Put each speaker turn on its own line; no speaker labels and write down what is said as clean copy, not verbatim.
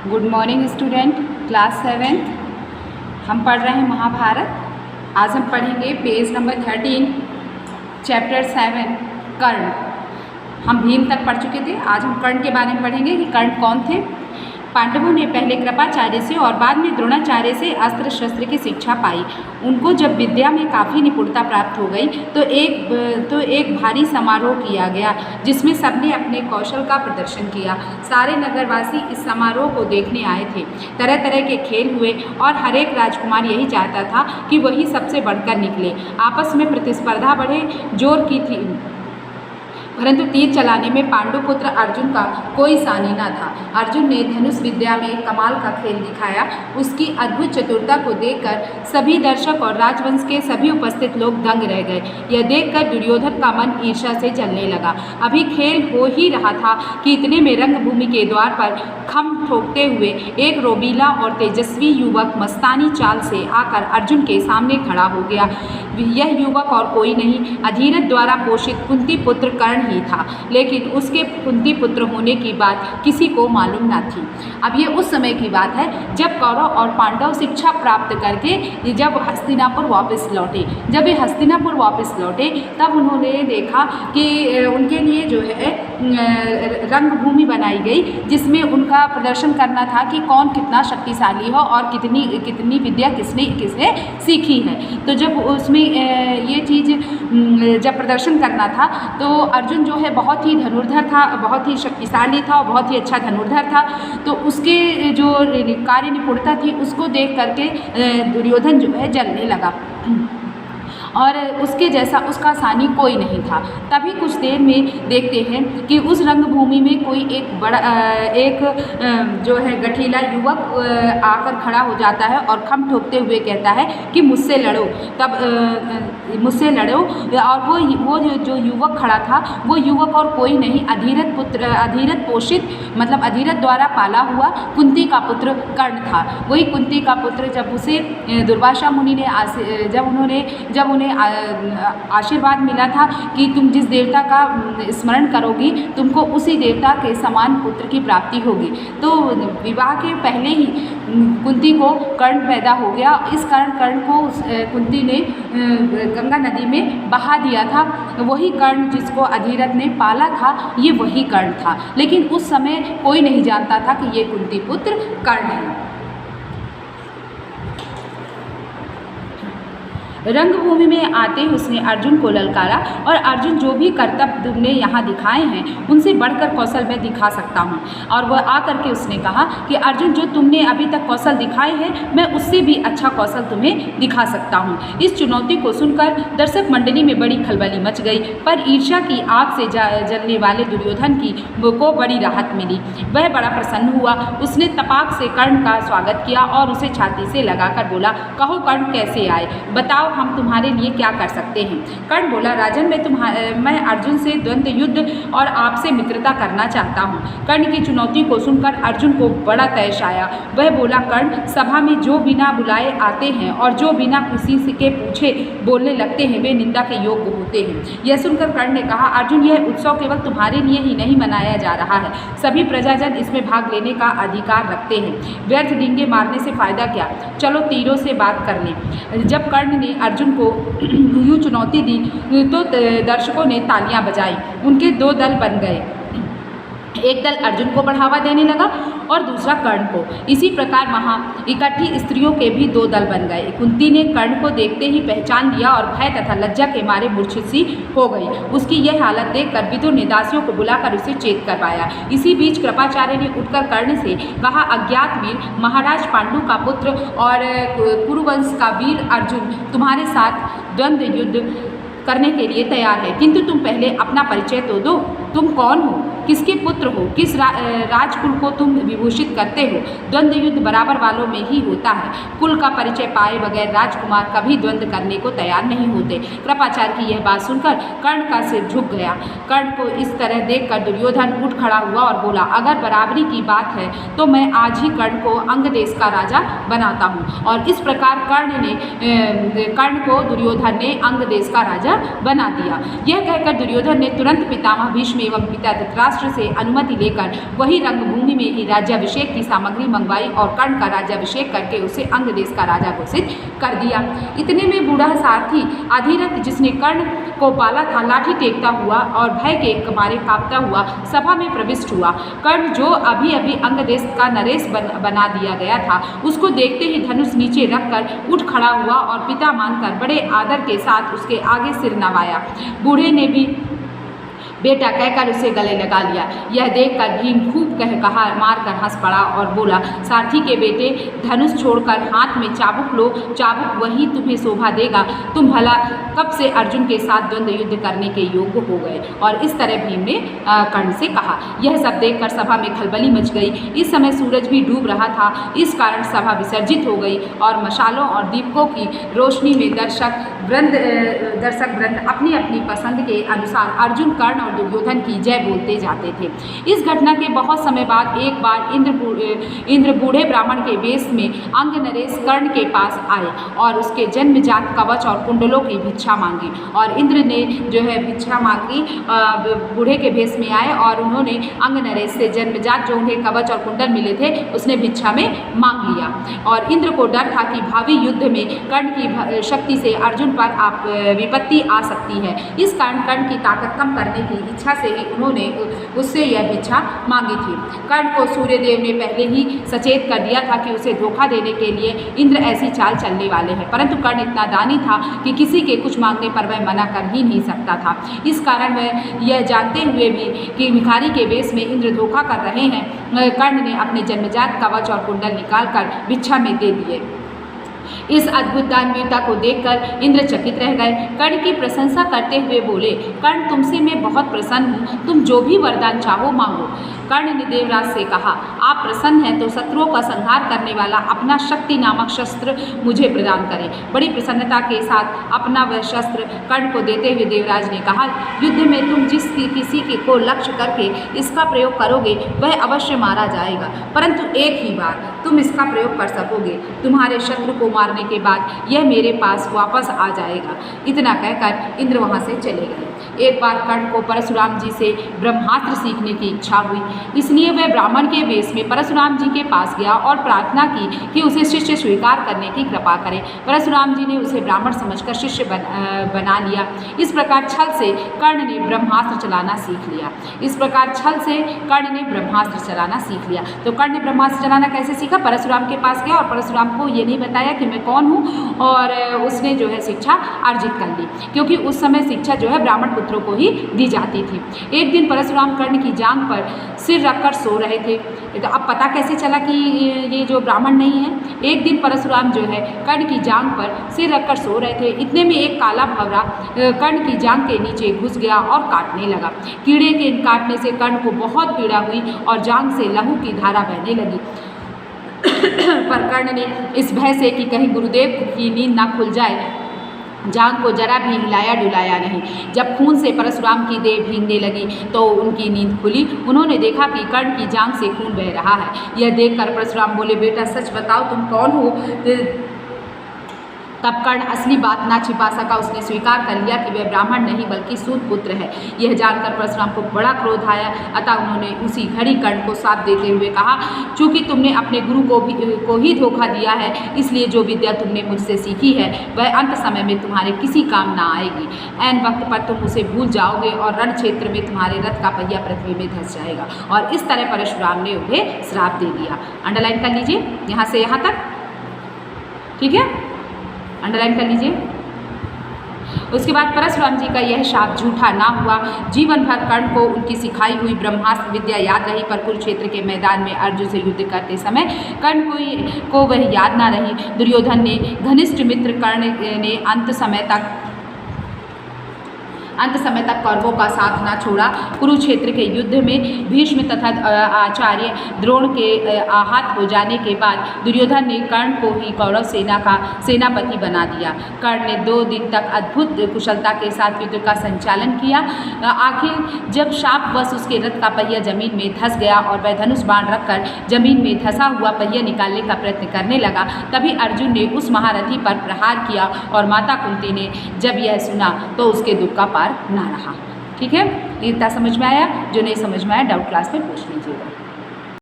Good morning student, class 7th। हम पढ़ रहे हैं महाभारत। आज हम पढ़ेंगे पेज नंबर 13, चैप्टर 7 कर्ण। हम भीम तक पढ़ चुके थे। आज हम कर्ण के बारे में पढ़ेंगे कि कर्ण कौन थे। पांडवों ने पहले कृपाचार्य से और बाद में द्रोणाचार्य से अस्त्र शस्त्र की शिक्षा पाई। उनको जब विद्या में काफ़ी निपुणता प्राप्त हो गई तो एक भारी समारोह किया गया जिसमें सबने अपने कौशल का प्रदर्शन किया। सारे नगरवासी इस समारोह को देखने आए थे। तरह तरह के खेल हुए और हर एक राजकुमार यही चाहता था कि वही सबसे बढ़कर निकले। आपस में प्रतिस्पर्धा बढ़े जोर की थी, परंतु तीर चलाने में पांडुपुत्र अर्जुन का कोई सानी न था। अर्जुन ने धनुष विद्या में कमाल का खेल दिखाया। उसकी अद्भुत चतुरता को देखकर सभी दर्शक और राजवंश के सभी उपस्थित लोग दंग रह गए। यह देखकर दुर्योधन का मन ईर्ष्या से जलने लगा। अभी खेल हो ही रहा था कि इतने में रंगभूमि के द्वार पर खम ठोकते हुए एक रोबीला और तेजस्वी युवक मस्तानी चाल से आकर अर्जुन के सामने खड़ा हो गया। यह युवक और कोई नहीं, अधीरथ द्वारा पोषित कुंती पुत्र कर्ण ही था, लेकिन उसके कुंती पुत्र होने की बात किसी को मालूम न थी। अब ये उस समय की बात है जब कौरव और पांडव शिक्षा प्राप्त करके जब हस्तिनापुर वापस लौटे। जब ये हस्तिनापुर वापस लौटे तब उन्होंने देखा कि उनके लिए जो है रंगभूमि बनाई गई जिसमें उनका प्रदर्शन करना था कि कौन कितना शक्तिशाली हो और कितनी विद्या किसने सीखी है। तो जब उसमें ये चीज़ जब प्रदर्शन करना था तो अर्जुन जो है बहुत ही धनुर्धर था, बहुत ही शक्तिशाली था और बहुत ही अच्छा धनुर्धर था। तो उसके जो कार्य निपुणता थी उसको देख करके दुर्योधन जो है जलने लगा और उसके जैसा उसका सानी कोई नहीं था। तभी कुछ देर में देखते हैं कि उस रंगभूमि में कोई एक जो है गठीला युवक आकर खड़ा हो जाता है और खम ठोकते हुए कहता है कि मुझसे लड़ो। तब मुझसे लड़ो। और वो जो युवक खड़ा था वो युवक और कोई नहीं, अधीरथ पोषित मतलब अधीरथ द्वारा पाला हुआ कुंती का पुत्र कर्ण था। वही कुंती का पुत्र जब उसे दुर्वासा मुनि ने जब उन्हें आशीर्वाद मिला था कि तुम जिस देवता का स्मरण करोगी तुमको उसी देवता के समान पुत्र की प्राप्ति होगी। तो विवाह के पहले ही कुंती को कर्ण पैदा हो गया। इस कारण कर्ण को कुंती ने गंगा नदी में बहा दिया था। वही कर्ण जिसको अधीरथ ने पाला था ये वही कर्ण था, लेकिन उस समय कोई नहीं जानता था कि ये कुंती पुत्र कर्ण है। रंगभूमि में आते ही उसने अर्जुन को ललकारा और अर्जुन जो भी करतब तुमने यहाँ दिखाए हैं उनसे बढ़कर कौशल मैं दिखा सकता हूँ। और वह आकर के उसने कहा कि अर्जुन जो तुमने अभी तक कौशल दिखाए हैं मैं उससे भी अच्छा कौशल तुम्हें दिखा सकता हूँ। इस चुनौती को सुनकर दर्शक मंडली में बड़ी खलबली मच गई, पर ईर्ष्या की आग से जलने वाले दुर्योधन को बड़ी राहत मिली। वह बड़ा प्रसन्न हुआ। उसने तपाक से कर्ण का स्वागत किया और उसे छाती से लगाकर बोला, कहो कर्ण कैसे आए, बताओ हम तुम्हारे लिए क्या कर सकते हैं। कर्ण बोला, राजन मैं अर्जुन से द्वंद्व युद्ध और आपसे मित्रता करना चाहता हूँ। कर्ण की चुनौती को सुनकर अर्जुन को बड़ा तैश आया। वह बोला, कर्ण सभा में जो बिना बुलाए आते हैं और जो बिना किसी से के पूछे बोलने लगते हैं वे निंदा के योग्य होते हैं। यह सुनकर कर्ण ने कहा, अर्जुन यह उत्सव केवल तुम्हारे लिए ही नहीं मनाया जा रहा है, सभी प्रजाजन इसमें भाग लेने का अधिकार रखते हैं। व्यर्थ डींगे मारने से फायदा क्या, चलो तीरों से बात कर लें। जब कर्ण ने अर्जुन को यूँ चुनौती दी तो दर्शकों ने तालियां बजाई। उनके दो दल बन गए, एक दल अर्जुन को बढ़ावा देने लगा और दूसरा कर्ण को। इसी प्रकार वहाँ इकट्ठी स्त्रियों के भी दो दल बन गए। कुंती ने कर्ण को देखते ही पहचान लिया और भय तथा लज्जा के मारे मूर्छित सी हो गई। उसकी यह हालत देखकर विदुर ने दासियों को बुलाकर उसे चेत करवाया। इसी बीच कृपाचार्य ने उठकर कर्ण से कहा, अज्ञात वीर महाराज पांडु का पुत्र और कुरुवंश का वीर अर्जुन तुम्हारे साथ द्वंद्व युद्ध करने के लिए तैयार है, किंतु तुम पहले अपना परिचय तो दो। तुम कौन हो, किसके पुत्र हो, किस राजकुल को तुम विभूषित करते हो। द्वंद्व युद्ध बराबर वालों में ही होता है। कुल का परिचय पाए बगैर राजकुमार कभी द्वंद्व करने को तैयार नहीं होते। कृपाचार्य की यह बात सुनकर कर्ण का सिर झुक गया। कर्ण को इस तरह देखकर दुर्योधन उठ खड़ा हुआ और बोला, अगर बराबरी की बात है तो मैं आज ही कर्ण को अंग देश का राजा बनाता हूँ। और इस प्रकार कर्ण को दुर्योधन ने अंग देश का राजा तरह बना दिया। यह कहकर दुर्योधन ने तुरंत पितामह भीष्म एवं पिता धृतराष्ट्र से अनुमति लेकर वही रंगभूमि में ही राज्याभिषेक की सामग्री मंगवाई और कर्ण का राज्याभिषेक करके उसे अंग देश का राजा घोषित कर दिया। इतने में बूढ़ा सारथी अधिरथ, जिसने कर्ण को पाला था, लाठी टेकता हुआ और भय के मारे कांपता हुआ सभा में प्रविष्ट हुआ। कर्ण, जो अभी अभी अंग देश का नरेश बना दिया गया था, उसको देखते ही धनुष नीचे रखकर उठ खड़ा हुआ और पिता मानकर बड़े आदर के साथ उसके आगे सिर नवाया। बूढ़े ने भी बेटा कहकर उसे गले लगा लिया। यह देखकर भीम खूब कहा मारकर हंस पड़ा और बोला, सारथी के बेटे, धनुष छोड़कर हाथ में चाबुक लो, चाबुक वही तुम्हें शोभा देगा। तुम भला कब से अर्जुन के साथ द्वंद्व युद्ध करने के योग्य हो गए। और इस तरह भीम ने कर्ण से कहा। यह सब देखकर सभा में खलबली मच गई। इस समय सूरज भी डूब रहा था, इस कारण सभा विसर्जित हो गई और मशालों और दीपकों की रोशनी में दर्शक वृंद अपनी अपनी पसंद के अनुसार अर्जुन, कर्ण और दुर्योधन की जय बोलते जाते थे। इस घटना के बहुत समय बाद एक बार इंद्र बूढ़े ब्राह्मण के वेश में अंग नरेश कर्ण के पास आए और उसके जन्मजात कवच और कुंडलों की भिक्षा मांगी। और इंद्र ने जो है भिक्षा मांगी, बूढ़े के भेष में आए और उन्होंने अंग नरेश से जन्मजात जो उन्हें कवच और कुंडल मिले थे उसने भिक्षा में मांग लिया। और इंद्र को डर था कि भावी युद्ध में कर्ण की शक्ति से अर्जुन पर विपत्ति आ सकती है। इस कारण कर्ण की ताकत कम करने की इच्छा से ही उन्होंने उससे यह भिक्षा मांगी थी। कर्ण को सूर्यदेव ने पहले ही सचेत कर दिया था कि उसे धोखा देने के लिए इंद्र ऐसी चाल चलने वाले हैं, परंतु कर्ण इतना दानी था कि किसी के कुछ मांगने पर वह मना कर ही नहीं सकता था। इस कारण वह यह जानते हुए भी कि भिखारी के वेश में इंद्र धोखा कर रहे हैं, कर्ण ने अपने जन्मजात कवच और कुंडल निकालकर भिक्षा में दे दिए। इस अद्भुत दानवीरता को देखकर इंद्र चकित रह गए। कर्ण की प्रशंसा करते हुए बोले, कर्ण, तुमसे मैं बहुत प्रसन्न हूँ, तुम जो भी वरदान चाहो मांगो। कर्ण ने देवराज से कहा, आप प्रसन्न हैं तो शत्रुओं का संहार करने वाला अपना शक्ति नामक शस्त्र मुझे प्रदान करें। बड़ी प्रसन्नता के साथ अपना वह शस्त्र कर्ण को देते हुए देवराज ने कहा, युद्ध में तुम किसी को लक्ष्य करके इसका प्रयोग करोगे वह अवश्य मारा जाएगा, परंतु एक ही बार तुम इसका प्रयोग कर सकोगे। तुम्हारे शत्रु को मारने के बाद यह मेरे पास वापस आ जाएगा। इतना कहकर इंद्र वहाँ से चले गए। एक बार कर्ण को परशुराम जी से ब्रह्मास्त्र सीखने की इच्छा हुई, इसलिए वह ब्राह्मण के वेश में परशुराम जी के पास गया और प्रार्थना की कि उसे शिष्य स्वीकार करने की कृपा करें। परशुराम जी ने उसे ब्राह्मण समझकर शिष्य बना लिया। इस प्रकार छल से कर्ण ने ब्रह्मास्त्र चलाना सीख लिया। तो कर्ण ने ब्रह्मास्त्र चलाना कैसे सीखा? परशुराम के पास गया और परशुराम को ये नहीं बताया कि मैं कौन हूँ, और उसने जो है शिक्षा अर्जित कर ली, क्योंकि उस समय शिक्षा जो है ब्राह्मण पुत्रों को ही दी जाती थी। एक दिन परशुराम कर्ण की जांघ पर सिर रखकर सो रहे थे। तो अब पता कैसे चला कि ये जो ब्राह्मण नहीं है? एक दिन परशुराम जो है कर्ण की जांघ पर सिर रखकर सो रहे थे। इतने में एक काला भंवरा कर्ण की जांघ के नीचे घुस गया और काटने लगा। कीड़े के काटने से कर्ण को बहुत पीड़ा हुई और जांघ से लहू की धारा बहने लगी। पर कर्ण ने इस भय से कि कहीं गुरुदेव की नींद ना खुल जाए, जांघ को जरा भी हिलाया डुलाया नहीं। जब खून से परशुराम की देह भीगने लगी तो उनकी नींद खुली। उन्होंने देखा कि कर्ण की जांघ से खून बह रहा है। यह देखकर परशुराम बोले, बेटा सच बताओ तुम कौन हो? तब कर्ण असली बात ना छिपा सका। उसने स्वीकार कर लिया कि वह ब्राह्मण नहीं बल्कि सूत पुत्र है। यह जानकर परशुराम को बड़ा क्रोध आया, अतः उन्होंने उसी घड़ी कर्ण को शाप देते हुए कहा, चूँकि तुमने अपने गुरु को ही धोखा दिया है, इसलिए जो विद्या तुमने मुझसे सीखी है वह अंत समय में तुम्हारे किसी काम ना आएगी। ऐन वक्त पर तुम उसे भूल जाओगे और रण क्षेत्र में तुम्हारे रथ का पहिया पृथ्वी में धंस जाएगा। और इस तरह परशुराम ने उन्हें श्राप दे दिया। अंडरलाइन कर लीजिए यहाँ से यहाँ तक, ठीक है, अंडरलाइन कर लीजिए। उसके बाद परशुराम जी का यह शाप झूठा ना हुआ। जीवन भर कर्ण को उनकी सिखाई हुई ब्रह्मास्त्र विद्या याद रही, पर कुरुक्षेत्र के मैदान में अर्जुन से युद्ध करते समय कर्ण को वह याद ना रही। दुर्योधन ने घनिष्ठ मित्र कर्ण ने अंत अंत समय तक कौरवों का साथ न छोड़ा। कुरुक्षेत्र के युद्ध में भीष्म तथा आचार्य द्रोण के आहत हो जाने के बाद दुर्योधन ने कर्ण को ही कौरव सेना का सेनापति बना दिया। कर्ण ने 2 दिन तक अद्भुत कुशलता के साथ युद्ध का संचालन किया। आखिर जब शापवश उसके रथ का पहिया जमीन में धंस गया और वह धनुष बाण रखकर जमीन में धंसा हुआ पहिया निकालने का प्रयत्न करने लगा, तभी अर्जुन ने उस महारथी पर प्रहार किया और माता कुंती ने जब यह सुना तो उसके दुख का पार ना रहा। ठीक है, इतना समझ में आया? जो नहीं समझ में आया डाउट क्लास में पूछ लीजिएगा।